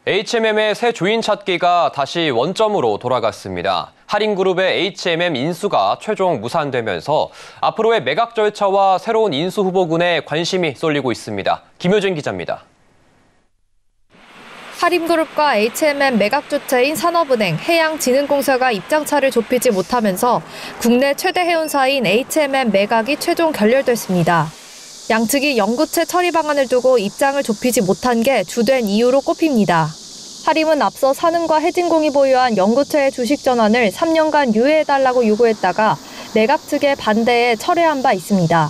H&M의 새 주인 찾기가 다시 원점으로 돌아갔습니다. 할인그룹의 H&M 인수가 최종 무산되면서 앞으로의 매각 절차와 새로운 인수 후보군에 관심이 쏠리고 있습니다. 김효진 기자입니다. 할인그룹과 H&M 매각 주체인 산업은행, 해양진흥공사가 입장차를 좁히지 못하면서 국내 최대 해운사인 H&M 매각이 최종 결렬됐습니다. 양측이 영구채 처리 방안을 두고 입장을 좁히지 못한 게 주된 이유로 꼽힙니다. 할인은 앞서 산은과 해진공이 보유한 영구채의 주식 전환을 3년간 유예해달라고 요구했다가 매각 측의 반대에 철회한 바 있습니다.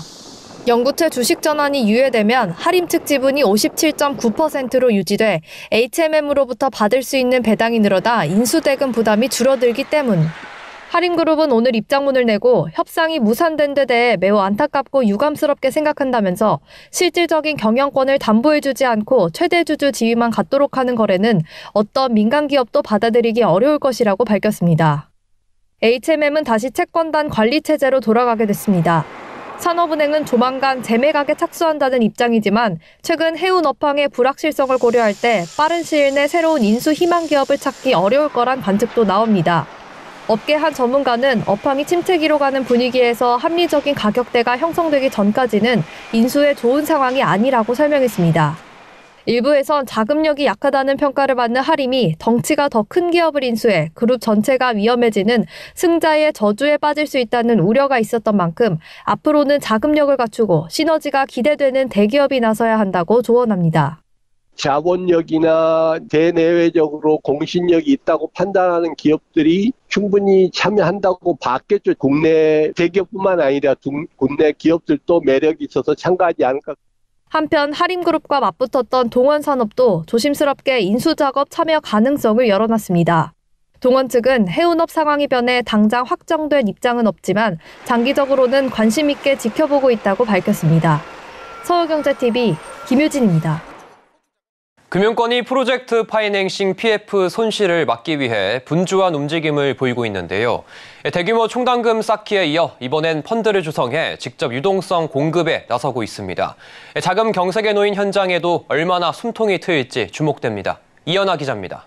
영구채 주식 전환이 유예되면 할인 측 지분이 57.9%로 유지돼 H&M으로부터 받을 수 있는 배당이 늘어나 인수대금 부담이 줄어들기 때문. 할인그룹은 오늘 입장문을 내고 협상이 무산된 데 대해 매우 안타깝고 유감스럽게 생각한다면서 실질적인 경영권을 담보해주지 않고 최대 주주 지위만 갖도록 하는 거래는 어떤 민간 기업도 받아들이기 어려울 것이라고 밝혔습니다. H&M은 다시 채권단 관리 체제로 돌아가게 됐습니다. 산업은행은 조만간 재매각에 착수한다는 입장이지만 최근 해운 업황의 불확실성을 고려할 때 빠른 시일 내 새로운 인수 희망 기업을 찾기 어려울 거란 관측도 나옵니다. 업계 한 전문가는 업황이 침체기로 가는 분위기에서 합리적인 가격대가 형성되기 전까지는 인수에 좋은 상황이 아니라고 설명했습니다. 일부에선 자금력이 약하다는 평가를 받는 할인이 덩치가 더 큰 기업을 인수해 그룹 전체가 위험해지는 승자의 저주에 빠질 수 있다는 우려가 있었던 만큼 앞으로는 자금력을 갖추고 시너지가 기대되는 대기업이 나서야 한다고 조언합니다. 자본력이나 대내외적으로 공신력이 있다고 판단하는 기업들이 충분히 참여한다고 봤겠죠. 국내 대기업뿐만 아니라 국내 기업들도 매력이 있어서 참가하지 않을까. 한편 할인그룹과 맞붙었던 동원산업도 조심스럽게 인수작업 참여 가능성을 열어놨습니다. 동원 측은 해운업 상황이 변해 당장 확정된 입장은 없지만 장기적으로는 관심 있게 지켜보고 있다고 밝혔습니다. 서울경제TV 김효진입니다. 금융권이 프로젝트 파이낸싱 PF 손실을 막기 위해 분주한 움직임을 보이고 있는데요. 대규모 총담금 쌓기에 이어 이번엔 펀드를 조성해 직접 유동성 공급에 나서고 있습니다. 자금 경색에 놓인 현장에도 얼마나 숨통이 트일지 주목됩니다. 이연아 기자입니다.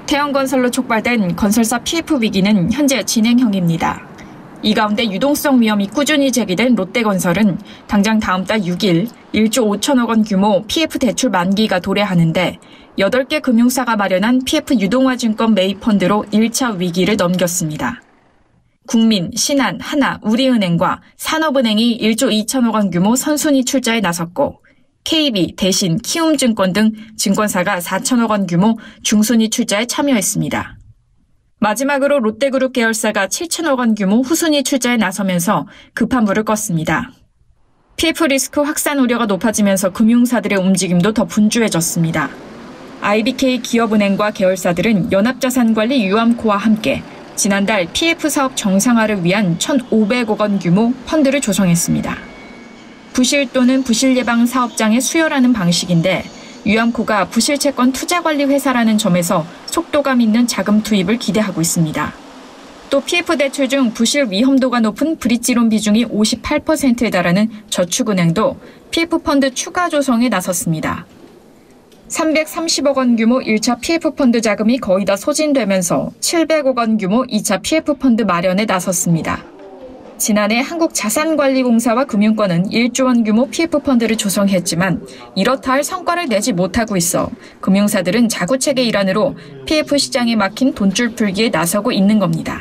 태영건설로 촉발된 건설사 PF 위기는 현재 진행형입니다. 이 가운데 유동성 위험이 꾸준히 제기된 롯데건설은 당장 다음 달 6일 1조 5천억 원 규모 PF 대출 만기가 도래하는데 8개 금융사가 마련한 PF 유동화증권 매입 펀드로 1차 위기를 넘겼습니다. 국민, 신한, 하나, 우리은행과 산업은행이 1조 2천억 원 규모 선순위 출자에 나섰고 KB, 대신, 키움증권 등 증권사가 4천억 원 규모 중순위 출자에 참여했습니다. 마지막으로 롯데그룹 계열사가 7천억 원 규모 후순위 출자에 나서면서 급한 불을 껐습니다. PF 리스크 확산 우려가 높아지면서 금융사들의 움직임도 더 분주해졌습니다. IBK 기업은행과 계열사들은 연합자산관리 유암코와 함께 지난달 PF 사업 정상화를 위한 1,500억 원 규모 펀드를 조성했습니다. 부실 또는 부실 예방 사업장에 수혈하는 방식인데 유암코가 부실채권 투자관리회사라는 점에서 속도감 있는 자금 투입을 기대하고 있습니다. 또 PF 대출 중 부실 위험도가 높은 브릿지론 비중이 58%에 달하는 저축은행도 PF 펀드 추가 조성에 나섰습니다. 330억 원 규모 1차 PF 펀드 자금이 거의 다 소진되면서 700억 원 규모 2차 PF 펀드 마련에 나섰습니다. 지난해 한국자산관리공사와 금융권은 1조 원 규모 PF 펀드를 조성했지만 이렇다 할 성과를 내지 못하고 있어 금융사들은 자구책의 일환으로 PF 시장에 막힌 돈줄 풀기에 나서고 있는 겁니다.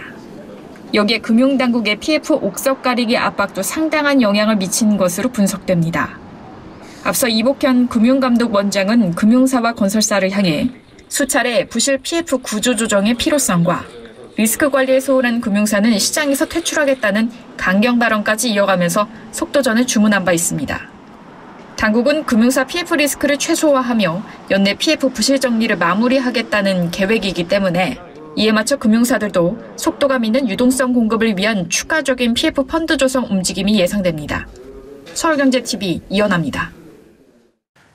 여기에 금융당국의 PF 옥석 가리기 압박도 상당한 영향을 미친 것으로 분석됩니다. 앞서 이복현 금융감독원장은 금융사와 건설사를 향해 수차례 부실 PF 구조 조정의 필요성과 리스크 관리에 소홀한 금융사는 시장에서 퇴출하겠다는 강경 발언까지 이어가면서 속도전을 주문한 바 있습니다. 당국은 금융사 PF 리스크를 최소화하며 연내 PF 부실 정리를 마무리하겠다는 계획이기 때문에 이에 맞춰 금융사들도 속도감 있는 유동성 공급을 위한 추가적인 PF 펀드 조성 움직임이 예상됩니다. 서울경제TV 이연아입니다.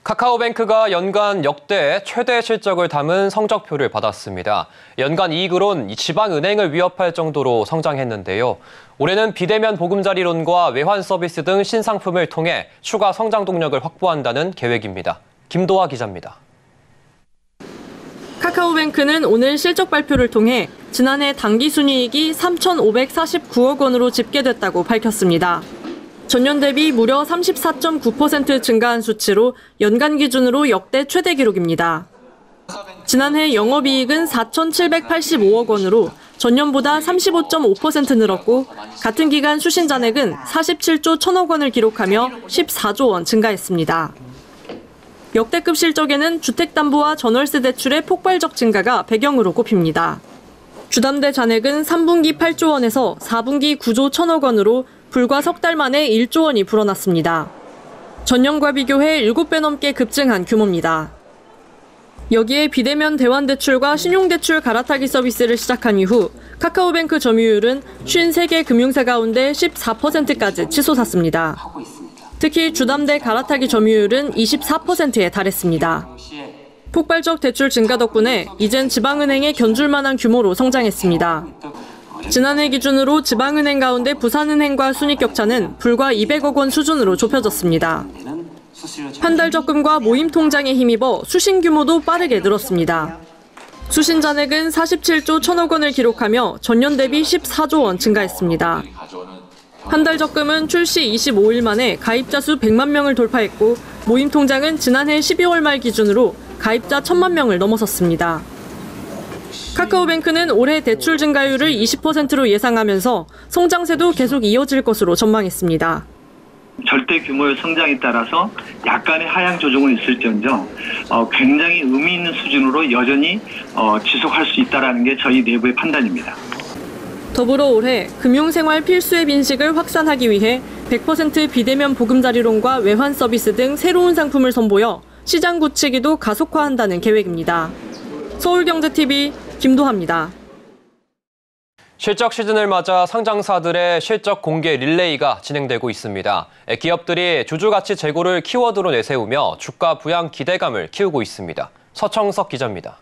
카카오뱅크가 연간 역대 최대 실적을 담은 성적표를 받았습니다. 연간 이익으론 지방은행을 위협할 정도로 성장했는데요. 올해는 비대면 보금자리론과 외환 서비스 등 신상품을 통해 추가 성장 동력을 확보한다는 계획입니다. 김도하 기자입니다. 카카오뱅크는 오늘 실적 발표를 통해 지난해 당기순이익이 3,549억 원으로 집계됐다고 밝혔습니다. 전년 대비 무려 34.9% 증가한 수치로 연간 기준으로 역대 최대 기록입니다. 지난해 영업이익은 4,785억 원으로 전년보다 35.5% 늘었고 같은 기간 수신잔액은 47조 1천억 원을 기록하며 14조 원 증가했습니다. 역대급 실적에는 주택담보와 전월세 대출의 폭발적 증가가 배경으로 꼽힙니다. 주담대 잔액은 3분기 8조 원에서 4분기 9조 1천억 원으로 불과 석 달 만에 1조 원이 불어났습니다. 전년과 비교해 7배 넘게 급증한 규모입니다. 여기에 비대면 대환대출과 신용대출 갈아타기 서비스를 시작한 이후 카카오뱅크 점유율은 53개 금융사 가운데 14%까지 치솟았습니다. 특히 주담대 갈아타기 점유율은 24%에 달했습니다. 폭발적 대출 증가 덕분에 이젠 지방은행에 견줄 만한 규모로 성장했습니다. 지난해 기준으로 지방은행 가운데 부산은행과 순이격차는 불과 200억 원 수준으로 좁혀졌습니다. 한 달 적금과 모임 통장에 힘입어 수신 규모도 빠르게 늘었습니다. 수신 잔액은 47조 1천억 원을 기록하며 전년 대비 14조 원 증가했습니다. 한 달 적금은 출시 25일 만에 가입자 수 100만 명을 돌파했고 모임 통장은 지난해 12월 말 기준으로 가입자 1,000만 명을 넘어섰습니다. 카카오뱅크는 올해 대출 증가율을 20%로 예상하면서 성장세도 계속 이어질 것으로 전망했습니다. 절대 규모의 성장에 따라서 약간의 하향 조정은 있을지언정 굉장히 의미 있는 수준으로 여전히 지속할 수 있다는 게 저희 내부의 판단입니다. 더불어 올해 금융생활 필수앱 인식을 확산하기 위해 100% 비대면 보금자리론과 외환 서비스 등 새로운 상품을 선보여 시장 굳히기도 가속화한다는 계획입니다. 서울경제TV 김도하입니다. 실적 시즌을 맞아 상장사들의 실적 공개 릴레이가 진행되고 있습니다. 기업들이 주주가치 재고를 키워드로 내세우며 주가 부양 기대감을 키우고 있습니다. 서청석 기자입니다.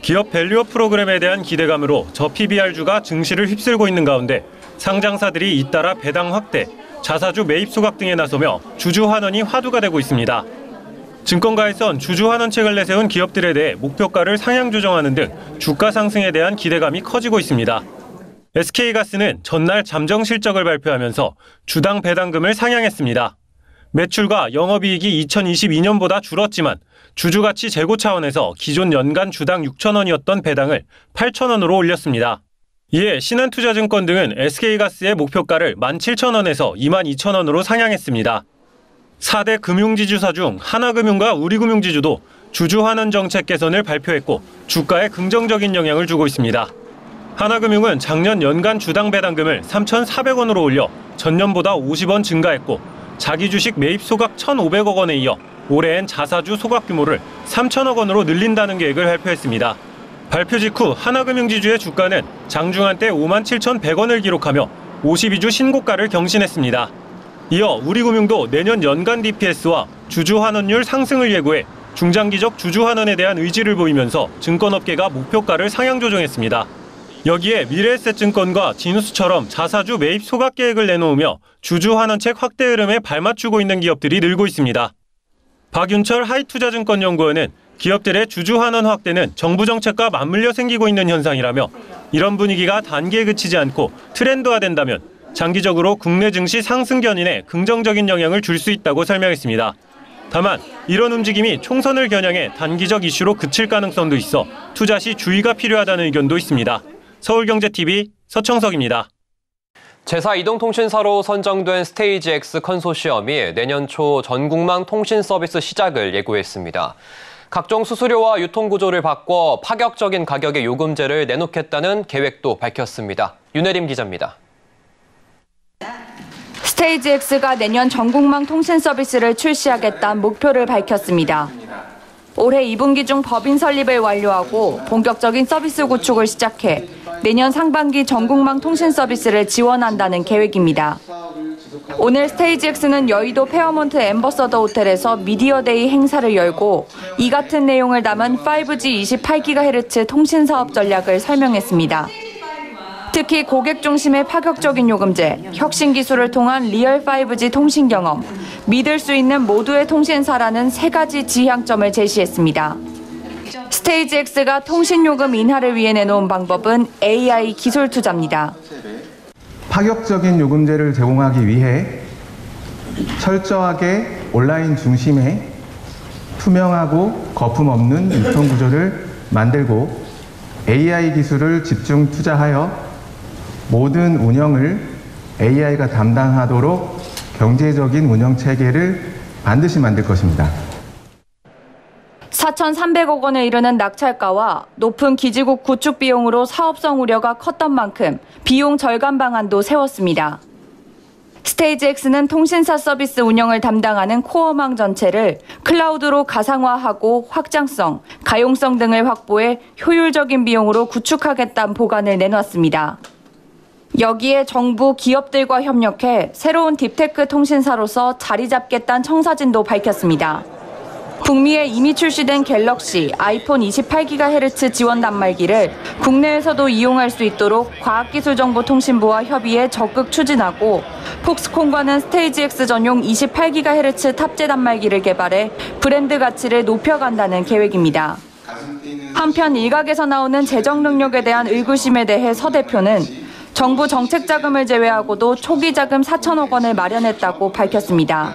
기업 밸류업 프로그램에 대한 기대감으로 저PBR주가 증시를 휩쓸고 있는 가운데 상장사들이 잇따라 배당 확대, 자사주 매입 소각 등에 나서며 주주 환원이 화두가 되고 있습니다. 증권가에선 주주 환원책을 내세운 기업들에 대해 목표가를 상향 조정하는 등 주가 상승에 대한 기대감이 커지고 있습니다. SK가스는 전날 잠정 실적을 발표하면서 주당 배당금을 상향했습니다. 매출과 영업이익이 2022년보다 줄었지만 주주가치 재고 차원에서 기존 연간 주당 6,000원이었던 배당을 8,000원으로 올렸습니다. 이에 신한투자증권 등은 SK가스의 목표가를 17,000원에서 22,000원으로 상향했습니다. 4대 금융지주사 중 하나금융과 우리금융지주도 주주 환원 정책 개선을 발표했고 주가에 긍정적인 영향을 주고 있습니다. 하나금융은 작년 연간 주당 배당금을 3,400원으로 올려 전년보다 50원 증가했고 자기 주식 매입 소각 1,500억 원에 이어 올해엔 자사주 소각 규모를 3,000억 원으로 늘린다는 계획을 발표했습니다. 발표 직후 하나금융지주의 주가는 장중한 때 57,100원을 기록하며 52주 신고가를 경신했습니다. 이어 우리금융도 내년 연간 DPS와 주주 환원율 상승을 예고해 중장기적 주주 환원에 대한 의지를 보이면서 증권업계가 목표가를 상향 조정했습니다. 여기에 미래에셋증권과 진우스처럼 자사주 매입 소각 계획을 내놓으며 주주 환원책 확대 흐름에 발맞추고 있는 기업들이 늘고 있습니다. 박윤철 하이투자증권연구원은 기업들의 주주 환원 확대는 정부 정책과 맞물려 생기고 있는 현상이라며 이런 분위기가 단기에 그치지 않고 트렌드화된다면 장기적으로 국내 증시 상승 견인에 긍정적인 영향을 줄 수 있다고 설명했습니다. 다만 이런 움직임이 총선을 겨냥해 단기적 이슈로 그칠 가능성도 있어 투자 시 주의가 필요하다는 의견도 있습니다. 서울경제TV 서청석입니다. 제4 이동통신사로 선정된 스테이지X 컨소시엄이 내년 초 전국망 통신 서비스 시작을 예고했습니다. 각종 수수료와 유통구조를 바꿔 파격적인 가격의 요금제를 내놓겠다는 계획도 밝혔습니다. 윤혜림 기자입니다. 스테이지X가 내년 전국망 통신 서비스를 출시하겠다는 목표를 밝혔습니다. 올해 2분기 중 법인 설립을 완료하고 본격적인 서비스 구축을 시작해 내년 상반기 전국망 통신 서비스를 지원한다는 계획입니다. 오늘 스테이지X는 여의도 페어몬트 엠버서더 호텔에서 미디어데이 행사를 열고 이 같은 내용을 담은 5G 28GHz 통신 사업 전략을 설명했습니다. 특히 고객 중심의 파격적인 요금제, 혁신 기술을 통한 리얼 5G 통신 경험, 믿을 수 있는 모두의 통신사라는 세 가지 지향점을 제시했습니다. 스테이지X가 통신 요금 인하를 위해 내놓은 방법은 AI 기술 투자입니다. 파격적인 요금제를 제공하기 위해 철저하게 온라인 중심의 투명하고 거품 없는 유통 구조를 만들고 AI 기술을 집중 투자하여 모든 운영을 AI가 담당하도록 경제적인 운영 체계를 반드시 만들 것입니다. 4,300억 원에 이르는 낙찰가와 높은 기지국 구축 비용으로 사업성 우려가 컸던 만큼 비용 절감 방안도 세웠습니다. 스테이지X는 통신사 서비스 운영을 담당하는 코어망 전체를 클라우드로 가상화하고 확장성, 가용성 등을 확보해 효율적인 비용으로 구축하겠다는 보관을 내놨습니다. 여기에 정부, 기업들과 협력해 새로운 딥테크 통신사로서 자리 잡겠다는 청사진도 밝혔습니다. 북미에 이미 출시된 갤럭시, 아이폰 28GHz 지원 단말기를 국내에서도 이용할 수 있도록 과학기술정보통신부와 협의해 적극 추진하고 폭스콘과는 스테이지X 전용 28GHz 탑재 단말기를 개발해 브랜드 가치를 높여간다는 계획입니다. 한편 일각에서 나오는 재정 능력에 대한 의구심에 대해 서 대표는 정부 정책 자금을 제외하고도 초기 자금 4천억 원을 마련했다고 밝혔습니다.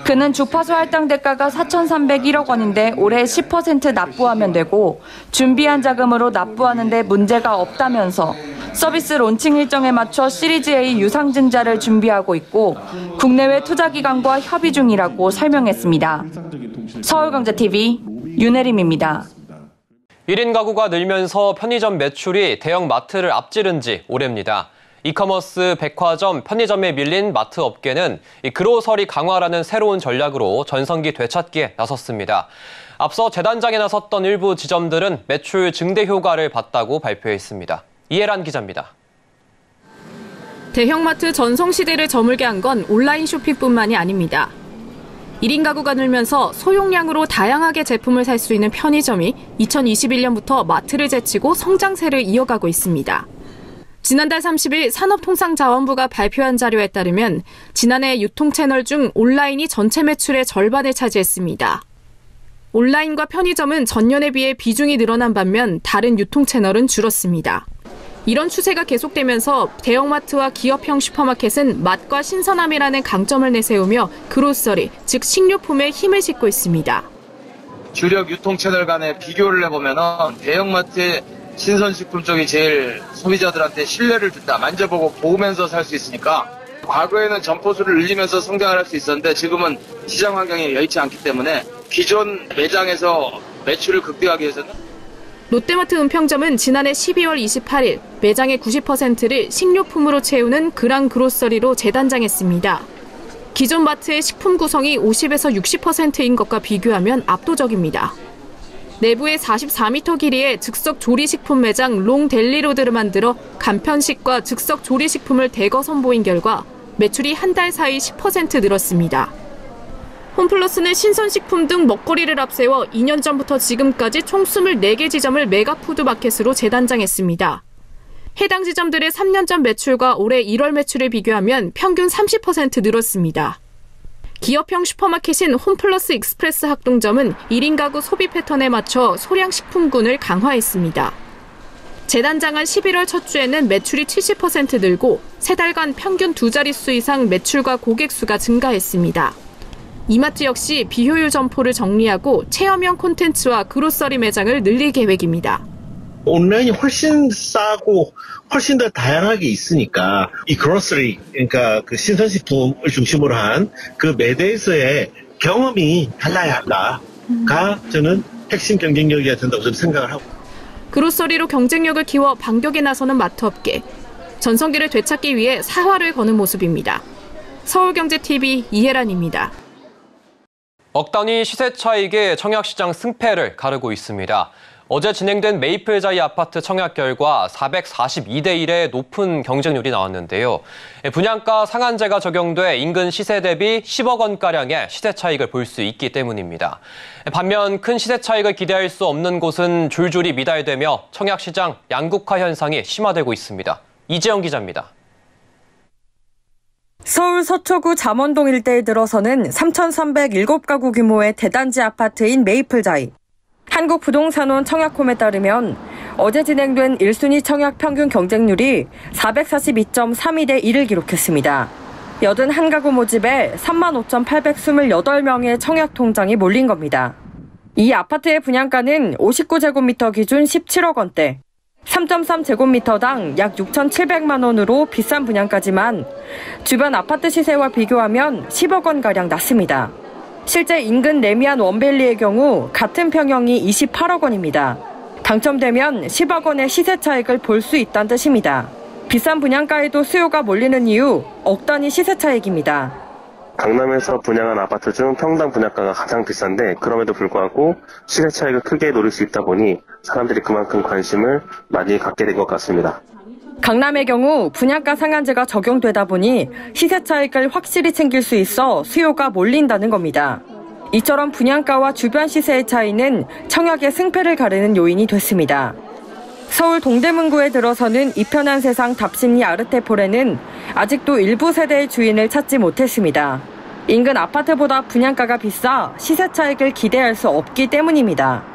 그는 주파수 할당 대가가 4,301억 원인데 올해 10% 납부하면 되고 준비한 자금으로 납부하는 데 문제가 없다면서 서비스 론칭 일정에 맞춰 시리즈 A 유상증자를 준비하고 있고 국내외 투자기관과 협의 중이라고 설명했습니다. 서울경제TV 윤혜림입니다. 1인 가구가 늘면서 편의점 매출이 대형 마트를 앞지른 지 오래입니다. 이커머스, 백화점, 편의점에 밀린 마트 업계는 그로서리 강화라는 새로운 전략으로 전성기 되찾기에 나섰습니다. 앞서 재단장에 나섰던 일부 지점들은 매출 증대 효과를 봤다고 발표했습니다. 이해란 기자입니다. 대형마트 전성시대를 저물게 한 건 온라인 쇼핑뿐만이 아닙니다. 1인 가구가 늘면서 소용량으로 다양하게 제품을 살 수 있는 편의점이 2021년부터 마트를 제치고 성장세를 이어가고 있습니다. 지난달 30일 산업통상자원부가 발표한 자료에 따르면 지난해 유통채널 중 온라인이 전체 매출의 절반을 차지했습니다. 온라인과 편의점은 전년에 비해 비중이 늘어난 반면 다른 유통채널은 줄었습니다. 이런 추세가 계속되면서 대형마트와 기업형 슈퍼마켓은 맛과 신선함이라는 강점을 내세우며 그로서리, 즉 식료품에 힘을 싣고 있습니다. 주력 유통채널 간의 비교를 해보면은 대형마트의 신선식품 쪽이 제일 소비자들한테 신뢰를 준다. 만져보고 보면서 살 수 있으니까 과거에는 점포수를 늘리면서 성장을 할 수 있었는데 지금은 시장 환경이 여의치 않기 때문에 기존 매장에서 매출을 극대화하기 위해서는 롯데마트 은평점은 지난해 12월 28일 매장의 90%를 식료품으로 채우는 그랑 그로서리로 재단장했습니다. 기존 마트의 식품 구성이 50에서 60%인 것과 비교하면 압도적입니다. 내부에 44m 길이의 즉석 조리식품 매장 롱델리로드를 만들어 간편식과 즉석 조리식품을 대거 선보인 결과 매출이 한 달 사이 10% 늘었습니다. 홈플러스는 신선식품 등 먹거리를 앞세워 2년 전부터 지금까지 총 24개 지점을 메가푸드마켓으로 재단장했습니다. 해당 지점들의 3년 전 매출과 올해 1월 매출을 비교하면 평균 30% 늘었습니다. 기업형 슈퍼마켓인 홈플러스 익스프레스 학동점은 1인 가구 소비 패턴에 맞춰 소량 식품군을 강화했습니다. 재단장한 11월 첫 주에는 매출이 70% 늘고 3달간 평균 2자릿수 이상 매출과 고객 수가 증가했습니다. 이마트 역시 비효율 점포를 정리하고 체험형 콘텐츠와 그로서리 매장을 늘릴 계획입니다. 온라인이 훨씬 싸고 훨씬 더 다양하게 있으니까 이 그로서리, 그러니까 그 신선식품을 중심으로 한 그 매대에서의 경험이 달라야 한다가 저는 핵심 경쟁력이 된다고 저는 생각을 하고. 그로서리로 경쟁력을 키워 반격에 나서는 마트업계. 전성기를 되찾기 위해 사활을 거는 모습입니다. 서울경제TV 이혜란입니다. 억 단위 시세 차익에 청약시장 승패를 가르고 있습니다. 어제 진행된 메이플자이 아파트 청약 결과 442대 1의 높은 경쟁률이 나왔는데요. 분양가 상한제가 적용돼 인근 시세 대비 10억 원가량의 시세 차익을 볼 수 있기 때문입니다. 반면 큰 시세 차익을 기대할 수 없는 곳은 줄줄이 미달되며 청약 시장 양극화 현상이 심화되고 있습니다. 이재영 기자입니다. 서울 서초구 잠원동 일대에 들어서는 3,307가구 규모의 대단지 아파트인 메이플자이. 한국부동산원 청약홈에 따르면 어제 진행된 1순위 청약 평균 경쟁률이 442.32대 1을 기록했습니다. 81가구 모집에 35,828명의 청약 통장이 몰린 겁니다. 이 아파트의 분양가는 59제곱미터 기준 17억 원대, 3.3제곱미터당 약 6,700만 원으로 비싼 분양가지만 주변 아파트 시세와 비교하면 10억 원가량 낮습니다. 실제 인근 레미안 원밸리의 경우 같은 평형이 28억 원입니다. 당첨되면 10억 원의 시세 차익을 볼 수 있다는 뜻입니다. 비싼 분양가에도 수요가 몰리는 이유, 억 단위 시세 차익입니다. 강남에서 분양한 아파트 중 평당 분양가가 가장 비싼데 그럼에도 불구하고 시세 차익을 크게 노릴 수 있다 보니 사람들이 그만큼 관심을 많이 갖게 된 것 같습니다. 강남의 경우 분양가 상한제가 적용되다 보니 시세 차익을 확실히 챙길 수 있어 수요가 몰린다는 겁니다. 이처럼 분양가와 주변 시세의 차이는 청약의 승패를 가르는 요인이 됐습니다. 서울 동대문구에 들어서는 이편한 세상 답심리 아르테폴에는 아직도 일부 세대의 주인을 찾지 못했습니다. 인근 아파트보다 분양가가 비싸 시세 차익을 기대할 수 없기 때문입니다.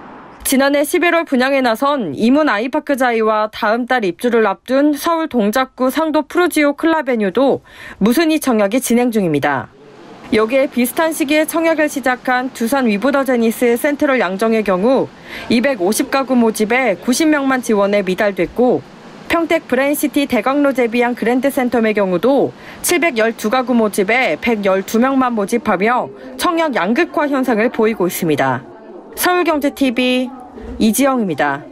지난해 11월 분양에 나선 이문 아이파크자이와 다음 달 입주를 앞둔 서울 동작구 상도 푸르지오 클라베뉴도 무순위 청약이 진행 중입니다. 여기에 비슷한 시기에 청약을 시작한 두산 위브더제니스 센트럴 양정의 경우 250가구 모집에 90명만 지원해 미달됐고 평택 브레인시티 대광로 제비양 그랜드센텀의 경우도 712가구 모집에 112명만 모집하며 청약 양극화 현상을 보이고 있습니다. 서울경제TV 이지영입니다.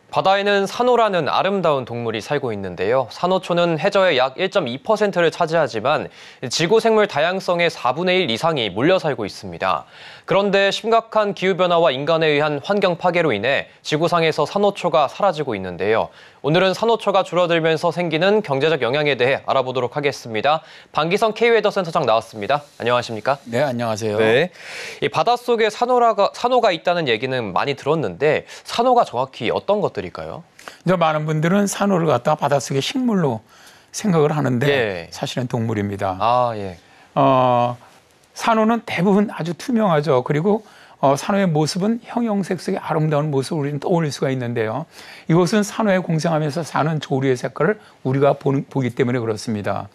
바다에는 산호라는 아름다운 동물이 살고 있는데요. 산호초는 해저의 약 1.2%를 차지하지만 지구 생물 다양성의 4분의 1 이상이 몰려 살고 있습니다. 그런데 심각한 기후변화와 인간에 의한 환경 파괴로 인해 지구상에서 산호초가 사라지고 있는데요. 오늘은 산호초가 줄어들면서 생기는 경제적 영향에 대해 알아보도록 하겠습니다. 방기성 K웨더 센터장 나왔습니다. 안녕하십니까? 네, 안녕하세요. 네, 이 바닷속에 산호가 있다는 얘기는 많이 들었는데 산호가 정확히 어떤 것들일까요? 이제 많은 분들은 산호를 갖다가 바닷속의 식물로 생각을 하는데 예. 사실은 동물입니다. 아, 예. 산호는 대부분 아주 투명하죠. 그리고 산호의 모습은 형형색색의 아름다운 모습을 우리는 떠올릴 수가 있는데요. 이것은 산호에 공생하면서 사는 조류의 색깔을 우리가 보기 때문에 그렇습니다.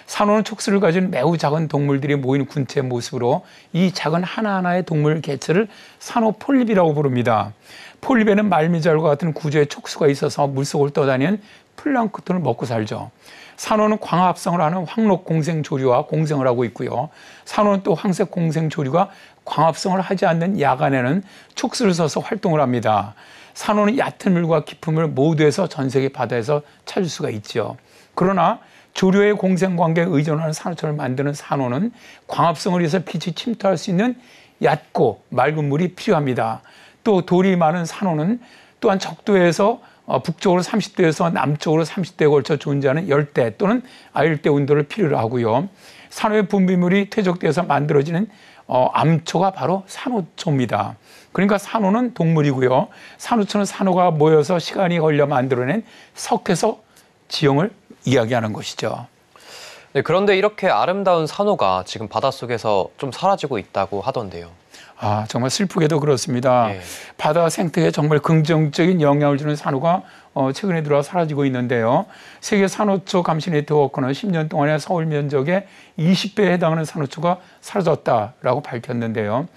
산호는 촉수를 가진 매우 작은 동물들이 모인 군체의 모습으로 이 작은 하나하나의 동물 개체를 산호 폴립이라고 부릅니다. 폴립에는 말미잘과 같은 구조의 촉수가 있어서 물속을 떠다니는 플랑크톤을 먹고 살죠. 산호는 광합성을 하는 황록 공생 조류와 공생을 하고 있고요. 산호는 또 황색 공생 조류가 광합성을 하지 않는 야간에는 촉수를 써서 활동을 합니다. 산호는 얕은 물과 깊은 물 모두에서 전 세계 바다에서 찾을 수가 있죠. 그러나 조류의 공생 관계에 의존하는 산호초를 만드는 산호는 광합성을 위해서 빛이 침투할 수 있는 얕고 맑은 물이 필요합니다. 또 돌이 많은 산호는 또한 적도에서 북쪽으로 30도에서 남쪽으로 30도에 걸쳐 존재하는 열대 또는 아열대 온도를 필요로 하고요. 산호의 분비물이 퇴적돼서 만들어지는 암초가 바로 산호초입니다. 그러니까 산호는 동물이고요. 산호초는 산호가 모여서 시간이 걸려 만들어낸 석회석 지형을 이야기하는 것이죠. 네, 그런데 이렇게 아름다운 산호가 지금 바닷속에서 좀 사라지고 있다고 하던데요. 아, 정말 슬프게도 그렇습니다. 예. 바다 생태계에 정말 긍정적인 영향을 주는 산호가 최근에 들어 사라지고 있는데요. 세계 산호초 감시 네트워크는 10년 동안의 서울 면적의 20배에 해당하는 산호초가 사라졌다라고 밝혔는데요.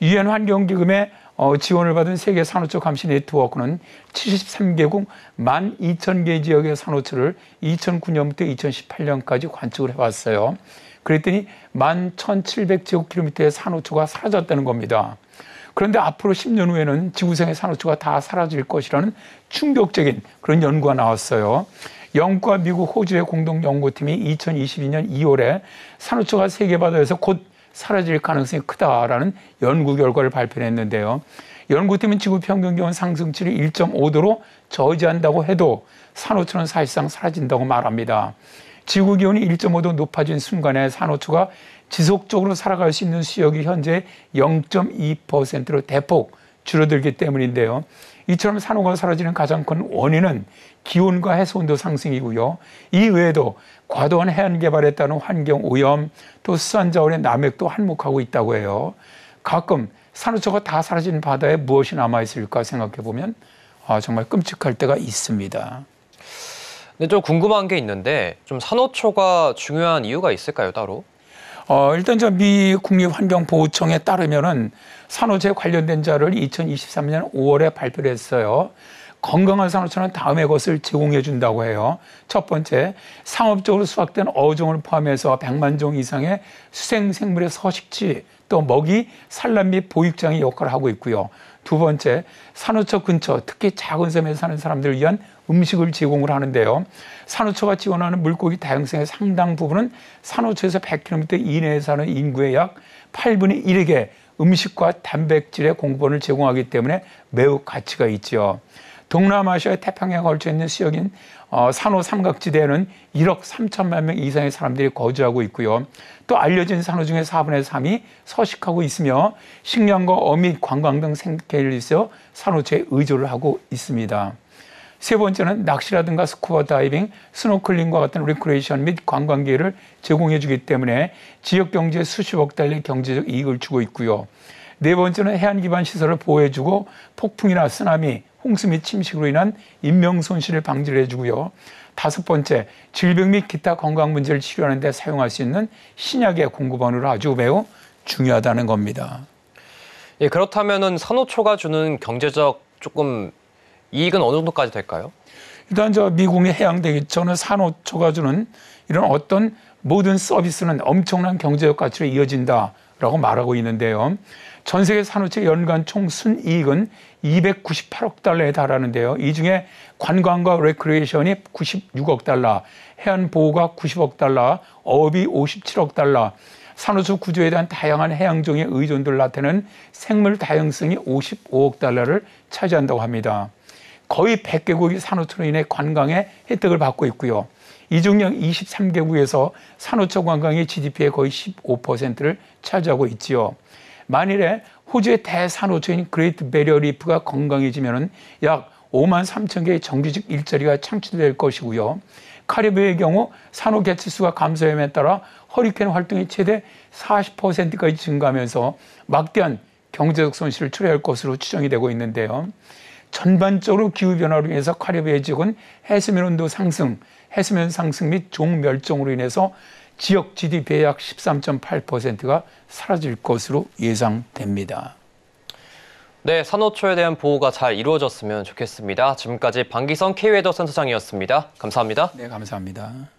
유엔 환경기금의 지원을 받은 세계 산호초 감시 네트워크는 73개국 12,000개 지역의 산호초를 2009년부터 2018년까지 관측을 해왔어요. 그랬더니 11,700제곱킬로미터의 산호초가 사라졌다는 겁니다. 그런데 앞으로 10년 후에는 지구상의 산호초가 다 사라질 것이라는 충격적인 그런 연구가 나왔어요. 영국과 미국, 호주의 공동 연구팀이 2022년 2월에 산호초가 세계 바다에서 곧 사라질 가능성이 크다라는 연구 결과를 발표했는데요. 연구팀은 지구 평균 기온 상승치를 1.5도로 저지한다고 해도 산호초는 사실상 사라진다고 말합니다. 지구 기온이 1.5도 높아진 순간에 산호초가 지속적으로 살아갈 수 있는 수역이 현재 0.2%로 대폭 줄어들기 때문인데요. 이처럼 산호가 사라지는 가장 큰 원인은 기온과 해수온도 상승이고요. 이 외에도 과도한 해안 개발에 따른 환경 오염, 또 수산자원의 남획도 한몫하고 있다고 해요. 가끔 산호초가 다 사라진 바다에 무엇이 남아있을까 생각해보면 정말 끔찍할 때가 있습니다. 근데 좀 궁금한 게 있는데 좀 산호초가 중요한 이유가 있을까요, 따로? 일단 미 국립환경보호청에 따르면은 산호초에 관련된 자료를 2023년 5월에 발표를 했어요. 건강한 산호초는 다음의 것을 제공해 준다고 해요. 첫 번째, 상업적으로 수확된 어종을 포함해서 100만 종 이상의 수생생물의 서식지, 또 먹이, 산란 및 보육장의 역할을 하고 있고요. 두 번째, 산호초 근처, 특히 작은 섬에 사는 사람들을 위한 음식을 제공을 하는데요. 산호초가 지원하는 물고기 다양성의 상당 부분은 산호초에서 100km 이내에 사는 인구의 약 8분의 1에게 음식과 단백질의 공급원을 제공하기 때문에 매우 가치가 있죠. 동남아시아의 태평양에 걸쳐 있는 지역인 산호 삼각지대에는 1억 3천만 명 이상의 사람들이 거주하고 있고요. 또 알려진 산호 중에 4분의 3이 서식하고 있으며 식량과 어미, 관광 등 생태계를 있어 산호초에 의존을 하고 있습니다. 세 번째는 낚시라든가 스쿠버 다이빙, 스노클링과 같은 리크레이션 및 관광 기회를 제공해 주기 때문에 지역 경제에 수십억 달러의 경제적 이익을 주고 있고요. 네 번째는 해안 기반 시설을 보호해 주고 폭풍이나 쓰나미, 홍수 및 침식으로 인한 인명 손실을 방지를 해주고요. 다섯 번째, 질병 및 기타 건강 문제를 치료하는 데 사용할 수 있는 신약의 공급원으로 아주 매우 중요하다는 겁니다. 예, 그렇다면은 산호초가 주는 경제적 조금 이익은 어느 정도까지 될까요? 일단 미국의 해양대기처는 산호초가 주는 이런 어떤 모든 서비스는 엄청난 경제적 가치로 이어진다라고 말하고 있는데요. 전 세계 산호초의 연간 총 순이익은 298억 달러에 달하는데요. 이 중에 관광과 레크레이션이 96억 달러, 해안 보호가 90억 달러, 어업이 57억 달러, 산호초 구조에 대한 다양한 해양종의 의존도를 나타내는 생물 다양성이 55억 달러를 차지한다고 합니다. 거의 100개국이 산호초로 인해 관광의 혜택을 받고 있고요. 이 중 약 23개국에서 산호초 관광이 GDP의 거의 15%를 차지하고 있지요. 만일에 호주의 대산호초인 그레이트 베리어 리프가 건강해지면 약 5만 3천 개의 정규직 일자리가 창출될 것이고요. 카리브해의 경우 산호 개체수가 감소함에 따라 허리케인 활동이 최대 40%까지 증가하면서 막대한 경제적 손실을 초래할 것으로 추정이 되고 있는데요. 전반적으로 기후변화로 인해서 카리브해 지역은 해수면 온도 상승, 해수면 상승 및 종멸종으로 인해서 지역 GDP의 약 13.8%가 사라질 것으로 예상됩니다. 네, 산호초에 대한 보호가 잘 이루어졌으면 좋겠습니다. 지금까지 방기성 K웨더 센터장이었습니다. 감사합니다. 네, 감사합니다.